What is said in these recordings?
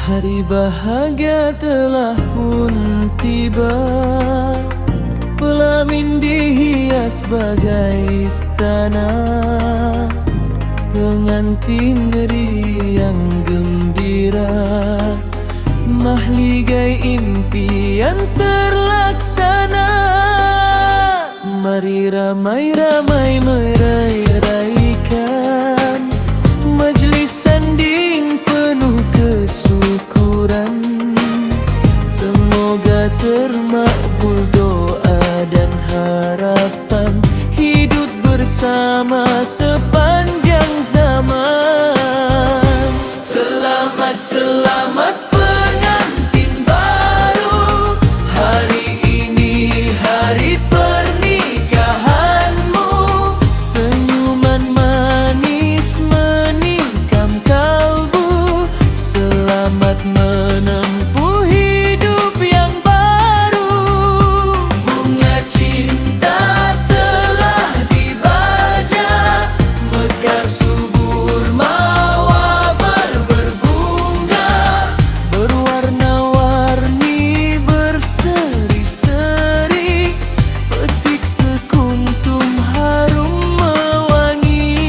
Hari bahagia telah pun tiba, pelamin dihias bagai istana, pengantin riang gembira, mahligai impian terlaksana. Mari ramai-ramai merai-raikan majlis sanding penuh kesyukuran. Semoga termakbul doa dan harapan, hidup bersama sepanjang zaman. Selamat, selamat pengantin baru, hari ini hari pernikahanmu. Senyuman manis menikam kalbu, selamat menempuh hidup yang baru. Bunga cinta telah dibaja, mekar subur mawar berbunga, berwarna-warni berseri-seri, petik sekuntum harum mewangi.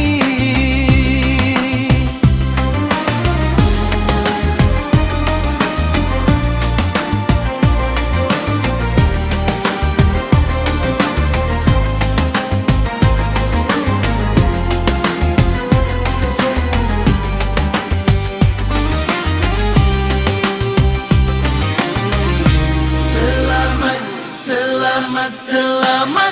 Selamat, selamat, selamat